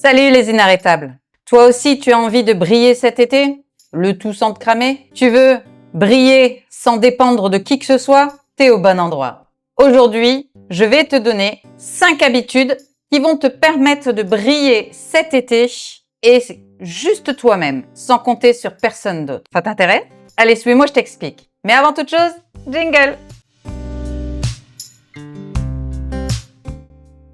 Salut les inarrêtables! Toi aussi tu as envie de briller cet été? Le tout sans te cramer? Tu veux briller sans dépendre de qui que ce soit? T'es au bon endroit. Aujourd'hui, je vais te donner 5 habitudes qui vont te permettre de briller cet été et c'est juste toi-même, sans compter sur personne d'autre. Ça t'intéresse? Allez, suis-moi, je t'explique. Mais avant toute chose, jingle!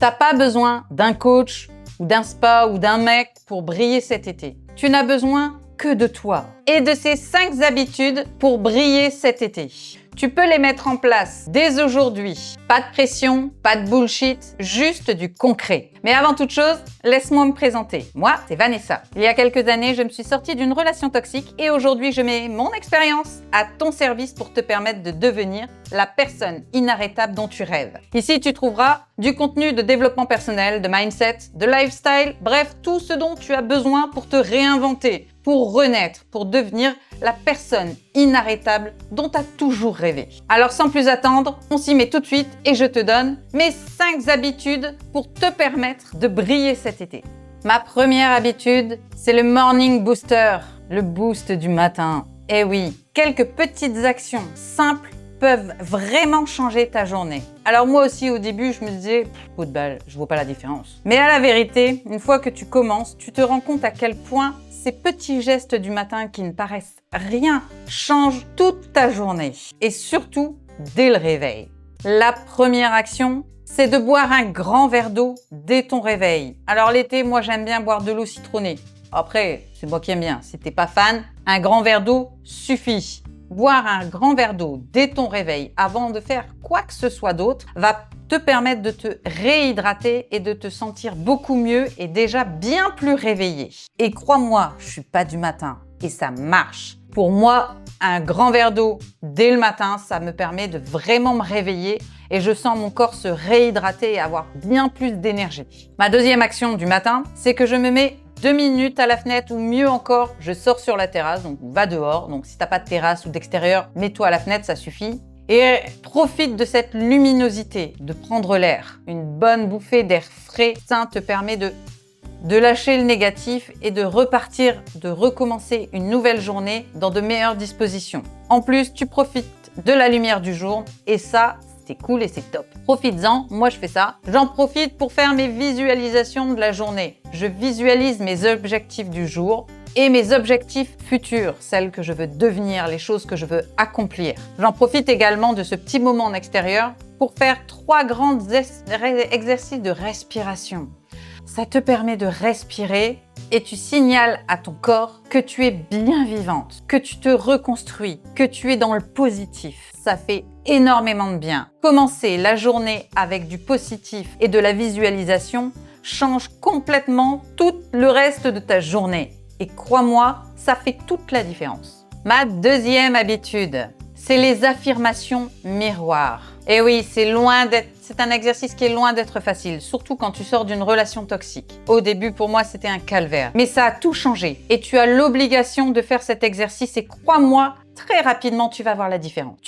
T'as pas besoin d'un coach ou d'un spa ou d'un mec pour briller cet été. Tu n'as besoin que de toi et de ces 5 habitudes pour briller cet été. Tu peux les mettre en place dès aujourd'hui. Pas de pression, pas de bullshit, juste du concret. Mais avant toute chose, laisse-moi me présenter. Moi, c'est Vanessa. Il y a quelques années, je me suis sortie d'une relation toxique et aujourd'hui, je mets mon expérience à ton service pour te permettre de devenir la personne inarrêtable dont tu rêves. Ici, tu trouveras du contenu de développement personnel, de mindset, de lifestyle, bref, tout ce dont tu as besoin pour te réinventer, pour renaître, pour devenir la personne inarrêtable dont tu as toujours rêvé. Alors sans plus attendre, on s'y met tout de suite et je te donne mes 5 habitudes pour te permettre de briller cet été. Ma première habitude, c'est le morning booster, le boost du matin. Eh oui, quelques petites actions simples peuvent vraiment changer ta journée. Alors moi aussi au début je me disais coup de balle, je vois pas la différence. Mais à la vérité, une fois que tu commences, tu te rends compte à quel point ces petits gestes du matin qui ne paraissent rien changent toute ta journée et surtout dès le réveil. La première action, c'est de boire un grand verre d'eau dès ton réveil. Alors l'été, moi j'aime bien boire de l'eau citronnée. Après, c'est moi qui aime bien. Si t'es pas fan, un grand verre d'eau suffit. Boire un grand verre d'eau dès ton réveil avant de faire quoi que ce soit d'autre va te permettre de te réhydrater et de te sentir beaucoup mieux et déjà bien plus réveillé. Et crois-moi, je suis pas du matin et ça marche. Pour moi, un grand verre d'eau dès le matin, ça me permet de vraiment me réveiller et je sens mon corps se réhydrater et avoir bien plus d'énergie. Ma deuxième action du matin, c'est que je me mets 2 minutes à la fenêtre ou mieux encore, je sors sur la terrasse, donc va dehors. Donc si t'as pas de terrasse ou d'extérieur, mets-toi à la fenêtre, ça suffit. Et profite de cette luminosité, de prendre l'air. Une bonne bouffée d'air frais, ça te permet de lâcher le négatif et de repartir, de recommencer une nouvelle journée dans de meilleures dispositions. En plus, tu profites de la lumière du jour et ça, c'est cool et c'est top. Profites-en, moi je fais ça. J'en profite pour faire mes visualisations de la journée. Je visualise mes objectifs du jour et mes objectifs futurs, celles que je veux devenir, les choses que je veux accomplir. J'en profite également de ce petit moment en extérieur pour faire 3 grands exercices de respiration. Ça te permet de respirer et tu signales à ton corps que tu es bien vivante, que tu te reconstruis, que tu es dans le positif. Ça fait énormément de bien. Commencer la journée avec du positif et de la visualisation change complètement tout le reste de ta journée. Et crois-moi, ça fait toute la différence. Ma deuxième habitude, c'est les affirmations miroirs. Et oui, c'est un exercice qui est loin d'être facile, surtout quand tu sors d'une relation toxique. Au début, pour moi, c'était un calvaire. Mais ça a tout changé. Et tu as l'obligation de faire cet exercice et crois-moi, très rapidement, tu vas voir la différence.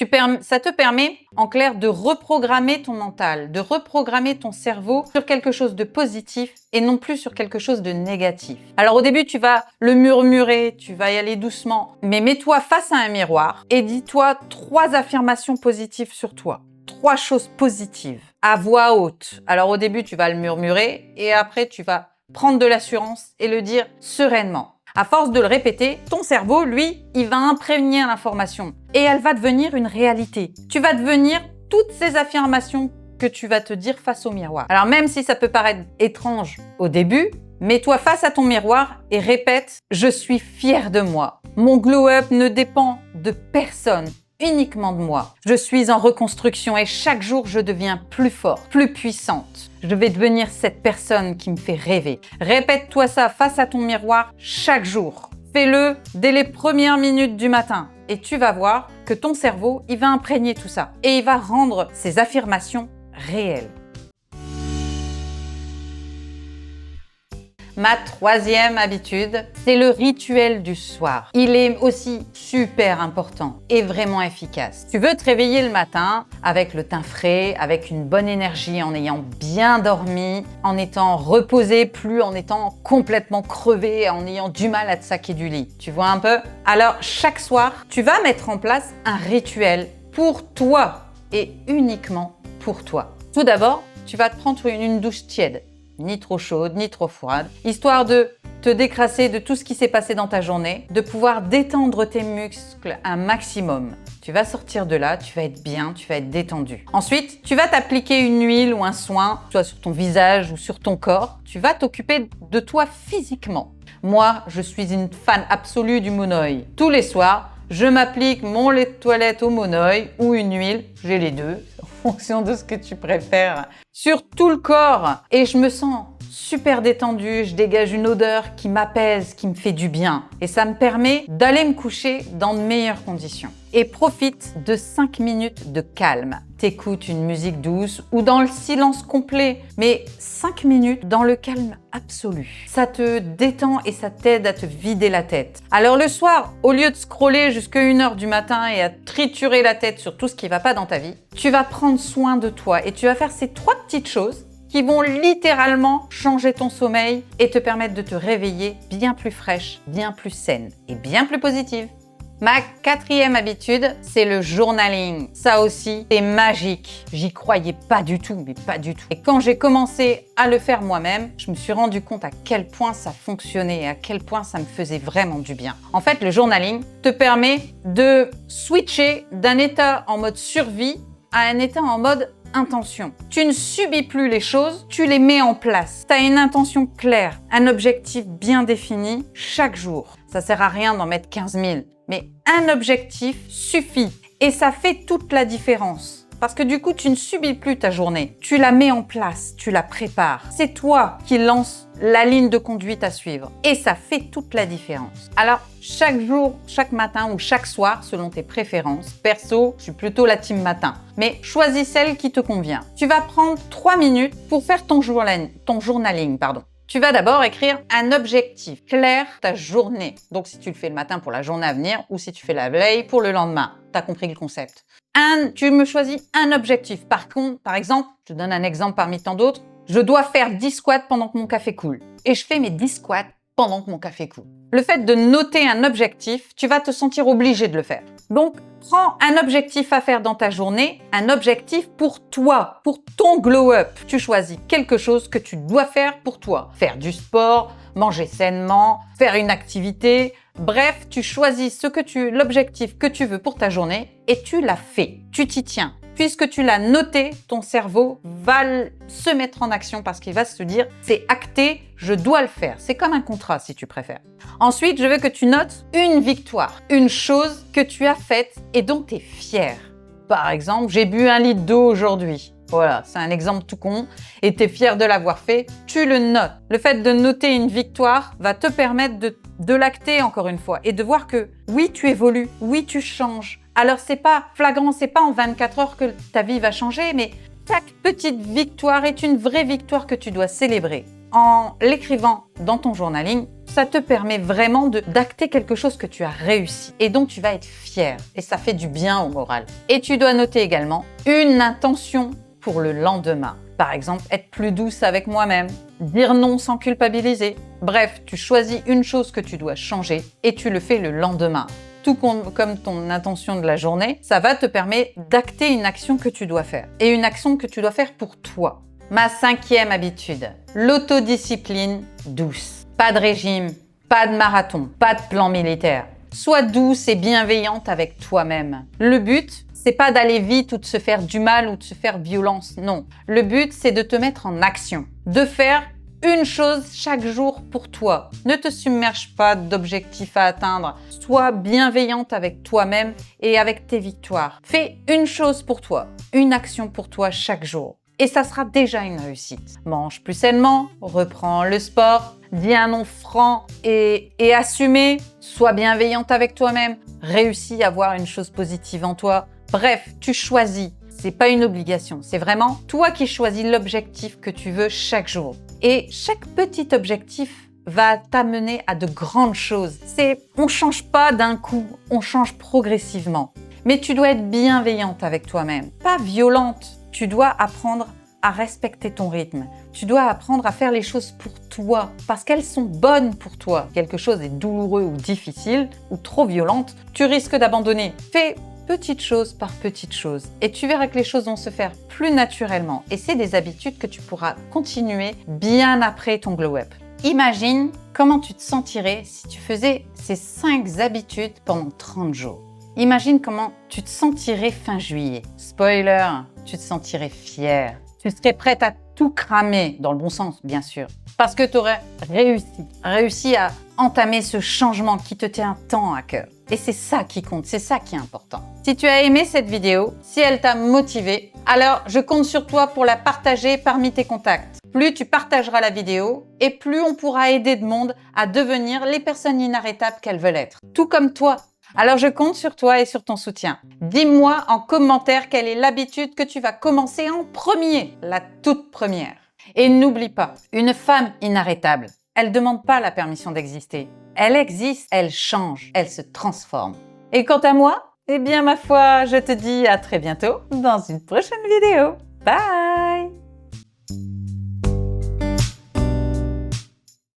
Ça te permet, en clair, de reprogrammer ton mental, de reprogrammer ton cerveau sur quelque chose de positif et non plus sur quelque chose de négatif. Alors au début, tu vas le murmurer, tu vas y aller doucement, mais mets-toi face à un miroir et dis-toi 3 affirmations positives sur toi. 3 choses positives à voix haute. Alors au début, tu vas le murmurer et après, tu vas prendre de l'assurance et le dire sereinement. À force de le répéter, ton cerveau, lui, il va imprégner l'information et elle va devenir une réalité. Tu vas devenir toutes ces affirmations que tu vas te dire face au miroir. Alors même si ça peut paraître étrange au début, mets-toi face à ton miroir et répète « Je suis fière de moi. Mon glow-up ne dépend de personne. Uniquement de moi. Je suis en reconstruction et chaque jour, je deviens plus forte, plus puissante. Je vais devenir cette personne qui me fait rêver. » Répète-toi ça face à ton miroir chaque jour. Fais-le dès les premières minutes du matin et tu vas voir que ton cerveau, il va imprégner tout ça et il va rendre ces affirmations réelles. Ma troisième habitude, c'est le rituel du soir. Il est aussi super important et vraiment efficace. Tu veux te réveiller le matin avec le teint frais, avec une bonne énergie, en ayant bien dormi, en étant reposé, plus en étant complètement crevé, en ayant du mal à te saquer du lit. Tu vois un peu? Alors, chaque soir, tu vas mettre en place un rituel pour toi et uniquement pour toi. Tout d'abord, tu vas te prendre une douche tiède, ni trop chaude, ni trop froide, histoire de te décrasser de tout ce qui s'est passé dans ta journée, de pouvoir détendre tes muscles un maximum. Tu vas sortir de là, tu vas être bien, tu vas être détendu. Ensuite, tu vas t'appliquer une huile ou un soin, soit sur ton visage ou sur ton corps. Tu vas t'occuper de toi physiquement. Moi, je suis une fan absolue du Moon Oil. Tous les soirs, je m'applique mon lait de toilette au Moon Oil ou une huile, j'ai les deux, en fonction de ce que tu préfères, sur tout le corps. Et je me sens super détendue, je dégage une odeur qui m'apaise, qui me fait du bien. Et ça me permet d'aller me coucher dans de meilleures conditions. Et profite de 5 minutes de calme. T'écoutes une musique douce ou dans le silence complet, mais 5 minutes dans le calme absolu. Ça te détend et ça t'aide à te vider la tête. Alors le soir, au lieu de scroller jusqu'à 1h du matin et à triturer la tête sur tout ce qui va pas dans ta vie, tu vas prendre soin de toi et tu vas faire ces 3 petites choses qui vont littéralement changer ton sommeil et te permettre de te réveiller bien plus fraîche, bien plus saine et bien plus positive. Ma 4e habitude, c'est le journaling. Ça aussi, c'est magique. J'y croyais pas du tout, mais pas du tout. Et quand j'ai commencé à le faire moi-même, je me suis rendu compte à quel point ça fonctionnait et à quel point ça me faisait vraiment du bien. En fait, le journaling te permet de switcher d'un état en mode survie à un état en mode intention. Tu ne subis plus les choses, tu les mets en place. Tu as une intention claire, un objectif bien défini chaque jour. Ça sert à rien d'en mettre 15 000, mais un objectif suffit et ça fait toute la différence. Parce que du coup, tu ne subis plus ta journée. Tu la mets en place, tu la prépares. C'est toi qui lances la ligne de conduite à suivre. Et ça fait toute la différence. Alors, chaque jour, chaque matin ou chaque soir, selon tes préférences. Perso, je suis plutôt la team matin. Mais choisis celle qui te convient. Tu vas prendre 3 minutes pour faire ton journaling. Tu vas d'abord écrire un objectif clair ta journée. Donc, si tu le fais le matin pour la journée à venir ou si tu fais la veille pour le lendemain. Tu as compris le concept. Tu me choisis un objectif. Par exemple, je te donne un exemple parmi tant d'autres. Je dois faire 10 squats pendant que mon café coule. Et je fais mes 10 squats pendant que mon café coule. Le fait de noter un objectif, tu vas te sentir obligé de le faire. Donc, prends un objectif à faire dans ta journée, un objectif pour toi, pour ton glow-up. Tu choisis quelque chose que tu dois faire pour toi. Faire du sport, manger sainement, faire une activité. Bref, tu choisis l'objectif que tu veux pour ta journée et tu l'as fait. Tu t'y tiens. Puisque tu l'as noté, ton cerveau va se mettre en action parce qu'il va se dire « c'est acté, je dois le faire ». C'est comme un contrat si tu préfères. Ensuite, je veux que tu notes une victoire, une chose que tu as faite et dont tu es fier. Par exemple, j'ai bu 1 litre d'eau aujourd'hui. Voilà, c'est un exemple tout con et tu es fier de l'avoir fait, tu le notes. Le fait de noter une victoire va te permettre de l'acter encore une fois et de voir que oui, tu évolues, oui, tu changes. Alors, c'est pas flagrant, c'est pas en 24 heures que ta vie va changer, mais chaque petite victoire est une vraie victoire que tu dois célébrer. En l'écrivant dans ton journaling, ça te permet vraiment d'acter quelque chose que tu as réussi et dont tu vas être fier. Et ça fait du bien au moral. Et tu dois noter également une intention pour le lendemain. Par exemple, être plus douce avec moi-même, dire non sans culpabiliser. Bref, tu choisis une chose que tu dois changer et tu le fais le lendemain. Tout comme ton intention de la journée, ça va te permettre d'acter une action que tu dois faire. Et une action que tu dois faire pour toi. Ma 5e habitude, l'autodiscipline douce. Pas de régime, pas de marathon, pas de plan militaire. Sois douce et bienveillante avec toi-même. Le but, c'est pas d'aller vite ou de se faire du mal ou de se faire violence, non. Le but, c'est de te mettre en action, de faire une chose chaque jour pour toi. Ne te submerge pas d'objectifs à atteindre. Sois bienveillante avec toi-même et avec tes victoires. Fais une chose pour toi, une action pour toi chaque jour. Et ça sera déjà une réussite. Mange plus sainement, reprends le sport, dis un non franc et assumé. Sois bienveillante avec toi-même. Réussis à voir une chose positive en toi. Bref, tu choisis. C'est pas une obligation. C'est vraiment toi qui choisis l'objectif que tu veux chaque jour. Et chaque petit objectif va t'amener à de grandes choses. On change pas d'un coup, on change progressivement. Mais tu dois être bienveillante avec toi-même, pas violente. Tu dois apprendre à respecter ton rythme. Tu dois apprendre à faire les choses pour toi, parce qu'elles sont bonnes pour toi. Quelque chose est douloureux ou difficile, ou trop violente, tu risques d'abandonner. Fais petite chose par petite chose, et tu verras que les choses vont se faire plus naturellement. Et c'est des habitudes que tu pourras continuer bien après ton glow up. Imagine comment tu te sentirais si tu faisais ces 5 habitudes pendant 30 jours. Imagine comment tu te sentirais fin juillet. Spoiler, tu te sentirais fière. Tu serais prête à tout cramer, dans le bon sens, bien sûr. Parce que tu aurais réussi à entamer ce changement qui te tient tant à cœur. Et c'est ça qui compte, c'est ça qui est important. Si tu as aimé cette vidéo, si elle t'a motivé, alors je compte sur toi pour la partager parmi tes contacts. Plus tu partageras la vidéo, et plus on pourra aider de monde à devenir les personnes inarrêtables qu'elles veulent être. Tout comme toi. Alors je compte sur toi et sur ton soutien. Dis-moi en commentaire quelle est l'habitude que tu vas commencer en premier, la toute première. Et n'oublie pas, une femme inarrêtable, elle ne demande pas la permission d'exister. Elle existe, elle change, elle se transforme. Et quant à moi, eh bien ma foi, je te dis à très bientôt dans une prochaine vidéo. Bye!